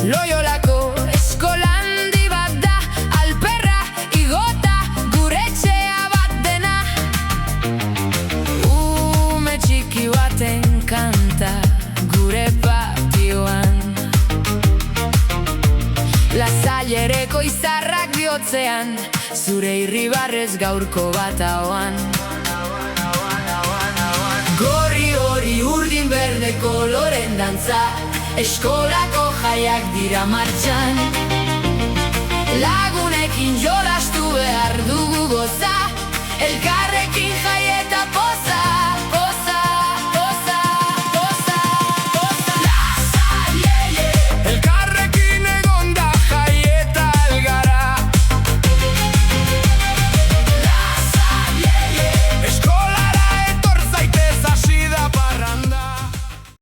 Loiolako eskolandi bat da, alperra igota gure etxea bat dena. Ume txiki baten kanta gure patioan, Lasailereko izarrak bihotzean, zure irribarrez gaurko bat hauan. Gorri hori urdin berde koloren dantza, eskolako jaiak dira martxan. Lagunekin